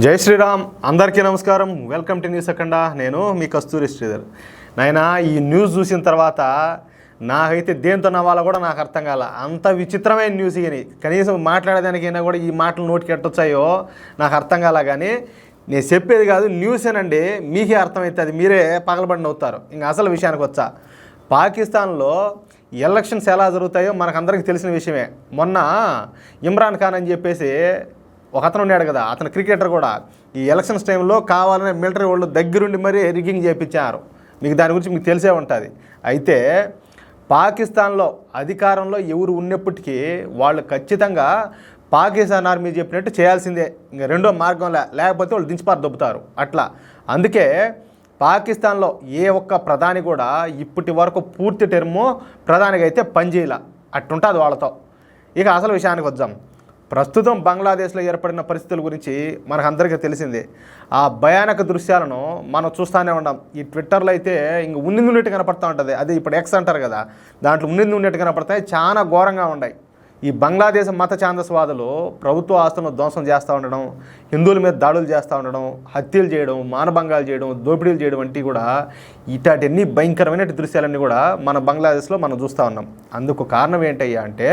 జై శ్రీరామ్. అందరికీ నమస్కారం. వెల్కమ్ టు న్యూస్ అఖండ. నేను మీ కస్తూరి శ్రీధర్. నాయనా, ఈ న్యూస్ చూసిన తర్వాత నాకైతే దేంతో నవ్వాలో కూడా నాకు అర్థం కాల. అంత విచిత్రమైన న్యూస్ ఇవని కనీసం మాట్లాడేదానికైనా కూడా ఈ మాటలు నోటికి ఎట్టొచ్చాయో నాకు అర్థం కాల. కానీ నేను చెప్పేది కాదు, న్యూసేనండి, మీకే అర్థమవుతుంది, మీరే పగలబడి నవ్వుతారు. ఇంకా అసలు విషయానికి వచ్చా, పాకిస్తాన్లో ఎలక్షన్స్ ఎలా జరుగుతాయో మనకందరికీ తెలిసిన విషయమే. మొన్న ఇమ్రాన్ ఖాన్ అని చెప్పేసి ఒక అతను ఉన్నాడు కదా, అతను క్రికెటర్ కూడా, ఈ ఎలక్షన్స్ టైంలో కావాలనే మిలిటరీ వాళ్ళు దగ్గరుండి మరీ రిగ్గింగ్ చేయించారు. మీకు దాని గురించి మీకు తెలిసే ఉంటుంది. అయితే పాకిస్తాన్లో అధికారంలో ఎవరు ఉన్నప్పటికీ వాళ్ళు ఖచ్చితంగా పాకిస్తాన్ ఆర్మీ చెప్పినట్టు చేయాల్సిందే. ఇంకా రెండో మార్గం లేకపోతే వాళ్ళు దించిపారు దొబ్బుతారు అట్లా. అందుకే పాకిస్తాన్లో ఏ ఒక్క ప్రధాని కూడా ఇప్పటి వరకు పూర్తి టర్ము ప్రధానిగా అయితే పనిచేయాల. అట్టుంటుంది వాళ్ళతో. ఇక అసలు విషయానికి వద్దాం. ప్రస్తుతం బంగ్లాదేశ్లో ఏర్పడిన పరిస్థితుల గురించి మనకందరికీ తెలిసిందే. ఆ భయానక దృశ్యాలను మనం చూస్తూనే ఉన్నాం. ఈ ట్విట్టర్లో అయితే ఇంక ఉన్నట్టు కనపడుతూ ఉంటుంది. అది ఇప్పుడు ఎక్స్ అంటారు కదా, దాంట్లో ఉన్నట్టు కనపడతాయి. చాలా ఘోరంగా ఉన్నాయి. ఈ బంగ్లాదేశ్ మత ఛాందస్వాదులు ప్రభుత్వ ఆస్తులను ధ్వంసం చేస్తూ ఉండడం, హిందువుల మీద దాడులు చేస్తూ ఉండడం, హత్యలు చేయడం, మానభంగాలు చేయడం, దోపిడీలు చేయడం వంటి కూడా ఇటాటన్ని భయంకరమైన దృశ్యాలన్నీ కూడా మన బంగ్లాదేశ్లో మనం చూస్తూ ఉన్నాం. అందుకు కారణం ఏంటయ్యా అంటే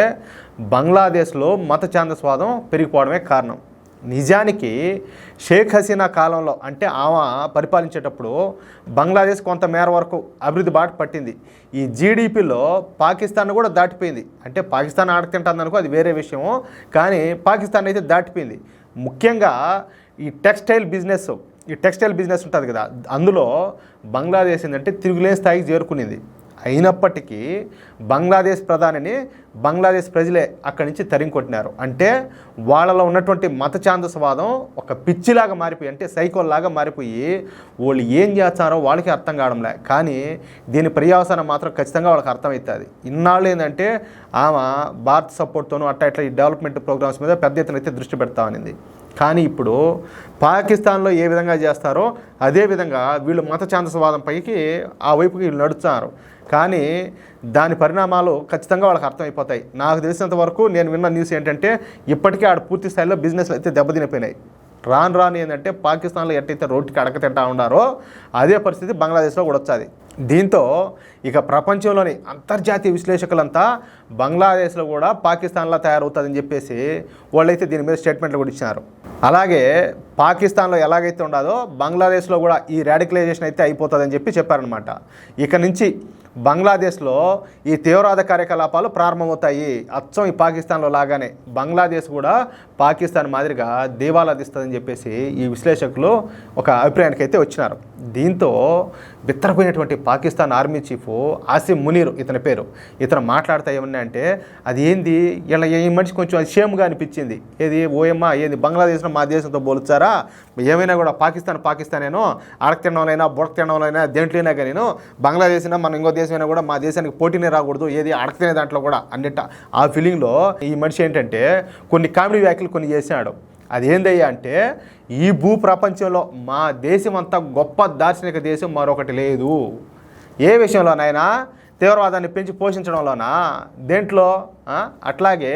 బంగ్లాదేశ్లో మత ఛాందస్వాదం పెరిగిపోవడమే కారణం. నిజానికి షేక్ హసీనా కాలంలో, అంటే ఆమె పరిపాలించేటప్పుడు బంగ్లాదేశ్ కొంత మేర వరకు అభివృద్ధి బాట పట్టింది. ఈ జీడిపిలో పాకిస్తాన్ కూడా దాటిపోయింది. అంటే పాకిస్తాన్ ఆడతింటుంది అనుకో, అది వేరే విషయం. కానీ పాకిస్తాన్ అయితే దాటిపోయింది. ముఖ్యంగా ఈ టెక్స్టైల్ బిజినెస్ ఉంటుంది కదా, అందులో బంగ్లాదేశ్ ఏంటంటే తిరుగులేని స్థాయికి చేరుకునింది. అయినప్పటికీ బంగ్లాదేశ్ ప్రధానిని బంగ్లాదేశ్ ప్రజలే అక్కడి నుంచి తరిమికొట్టినారు. అంటే వాళ్ళలో ఉన్నటువంటి మత ఛాందస్వాదం ఒక పిచ్చిలాగా మారిపోయి, అంటే సైకోల్లాగా మారిపోయి వాళ్ళు ఏం చేస్తారో వాళ్ళకి అర్థం కావడంలే. కానీ దీని పర్యవసానం మాత్రం ఖచ్చితంగా వాళ్ళకి అర్థమవుతుంది. ఇన్నాళ్ళు ఏంటంటే ఆమె భారత్ సపోర్ట్తోనూ ఇట్లా ఈ డెవలప్మెంట్ ప్రోగ్రామ్స్ మీద పెద్ద ఎత్తున అయితే దృష్టి పెడతా అనింది. కానీ ఇప్పుడు పాకిస్తాన్లో ఏ విధంగా చేస్తారో అదేవిధంగా వీళ్ళు మత ఛాందస్వాదం పైకి ఆ వైపుకి వీళ్ళు నడుస్తున్నారు. కానీ దాని పరిణామాలు ఖచ్చితంగా వాళ్ళకి అర్థమైపోతాయి. నాకు తెలిసినంత వరకు నేను విన్న న్యూస్ ఏంటంటే ఇప్పటికే ఆడ పూర్తి స్థాయిలో బిజినెస్లు అయితే దెబ్బతినిపోయినాయి. రాను ఏంటంటే పాకిస్తాన్లో ఎట్టయితే రోడ్డుకి అడక తింటా ఉన్నారో అదే పరిస్థితి బంగ్లాదేశ్లో కూడా వచ్చేది. దీంతో ఇక ప్రపంచంలోని అంతర్జాతీయ విశ్లేషకులంతా బంగ్లాదేశ్లో కూడా పాకిస్తాన్లా తయారవుతుందని చెప్పేసి వాళ్ళైతే దీని మీద స్టేట్మెంట్లు కూడా ఇచ్చినారు. అలాగే పాకిస్తాన్లో ఎలాగైతే ఉండదో బంగ్లాదేశ్లో కూడా ఈ రాడికలైజేషన్ అయితే అయిపోతుందని చెప్పారనమాట. ఇక నుంచి బంగ్లాదేశ్లో ఈ తీవ్రవాద కార్యకలాపాలు ప్రారంభమవుతాయి. అచ్చం ఈ పాకిస్తాన్లో లాగానే బంగ్లాదేశ్ కూడా పాకిస్తాన్ మాదిరిగా దేవాలా తీస్తుందని చెప్పేసి ఈ విశ్లేషకులు ఒక అభిప్రాయానికి అయితే వచ్చినారు. దీంతో బిత్తరపోయినటువంటి పాకిస్తాన్ ఆర్మీ చీఫ్ ఆసిమ్ మునీర్ ఇతని పేరు, ఇతను మాట్లాడుతూ ఏమన్నా అంటే అది ఏంది ఇలా ఈ మనిషి కొంచెం అది షేమ్గా అనిపించింది. ఓయమ్మ ఏంది బంగ్లాదేశ్లో మా దేశంతో పోల్చారా, ఏమైనా కూడా పాకిస్తానేనో అడక తినడంలైనా బుడక తినడంలైనా దేంట్లోనే కానీ బంగ్లాదేశ్ అయినా మనం ఇంకో దేశమైనా కూడా మా దేశానికి పోటీనే రాకూడదు, అడక తినే దాంట్లో కూడా అన్నిట ఆ ఫీలింగ్లో ఈ మనిషి ఏంటంటే కొన్ని కామెడీ వ్యాఖ్యలు కొన్ని చేసినాడు. అదేందయ్యా అంటే ఈ భూ ప్రపంచంలో మా దేశం అంతా గొప్ప దార్శనిక దేశం మరొకటి లేదు. ఏ విషయంలోనైనా తీవ్రవాదాన్ని పెంచి పోషించడంలోనా, దేంట్లో? అట్లాగే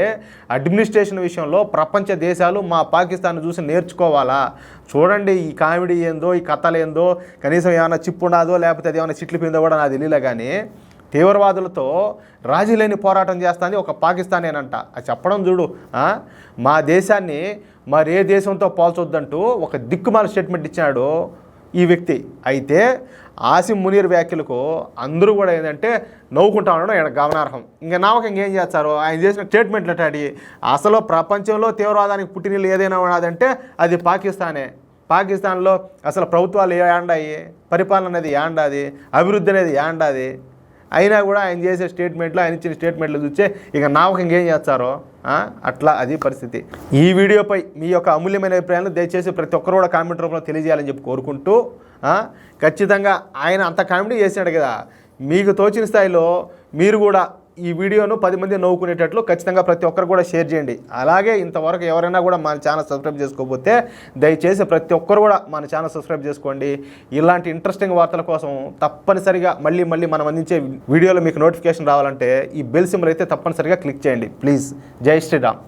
అడ్మినిస్ట్రేషన్ విషయంలో ప్రపంచ దేశాలు మా పాకిస్తాన్ చూసి నేర్చుకోవాలా. చూడండి ఈ కామెడీ ఏందో, ఈ కథలు ఏందో, కనీసం ఏమైనా చిప్పు ఉన్నదో లేకపోతే అది ఏమైనా చిట్లు పోయిందో కూడా నాకు తెలియలే. కానీ తీవ్రవాదులతో రాజీ లేని పోరాటం చేస్తుంది ఒక పాకిస్తానేనంట. అది చెప్పడం చూడు. మా దేశాన్ని మరే దేశంతో పోల్చొద్దంటూ ఒక దిక్కుమాల స్టేట్మెంట్ ఇచ్చాడు ఈ వ్యక్తి. అయితే ఆసిమ్ మునీర్ వ్యాఖ్యలకు అందరూ కూడా ఏంటంటే నవ్వుకుంటా ఉండడం ఇక్కడ గమనార్హం. ఇంకా నవ్వక ఇంకేం చేస్తారు, ఆయన చేసిన స్టేట్మెంట్లు అటాడి. అసలు ప్రపంచంలో తీవ్రవాదానికి పుట్టినీళ్ళు ఏదైనా ఉన్నదంటే అది పాకిస్తానే. పాకిస్తాన్లో అసలు ప్రభుత్వాలు ఏండాయి, పరిపాలన అనేది ఏండాది, అభివృద్ధి అనేది ఏండాది. అయినా కూడా ఆయన చేసే స్టేట్మెంట్లు, ఆయన ఇచ్చిన స్టేట్మెంట్లు చూస్తే ఇక నావక ఇంకేం చేస్తారో అట్లా అది పరిస్థితి. ఈ వీడియోపై మీ యొక్క అమూల్యమైన అభిప్రాయాలను దయచేసి ప్రతి ఒక్కరు కూడా కామెంట్ రూపంలో తెలియజేయాలని చెప్పి కోరుకుంటూ, ఖచ్చితంగా ఆయన అంత కామెడీ చేశాడు కదా, మీకు తోచిన స్థాయిలో మీరు కూడా ఈ వీడియోను 10 మంది నవ్వుకునేటట్లు ఖచ్చితంగా ప్రతి ఒక్కరు కూడా షేర్ చేయండి. అలాగే ఇంతవరకు ఎవరైనా కూడా మన ఛానల్ సబ్స్క్రైబ్ చేసుకోకపోతే దయచేసి ప్రతి ఒక్కరు కూడా మన ఛానల్ సబ్స్క్రైబ్ చేసుకోండి. ఇలాంటి ఇంట్రెస్టింగ్ వార్తల కోసం తప్పనిసరిగా మళ్ళీ మనం అందించే వీడియోలో మీకు నోటిఫికేషన్ రావాలంటే ఈ బెల్ సింబల్ అయితే తప్పనిసరిగా క్లిక్ చేయండి ప్లీజ్. జై శ్రీరామ్.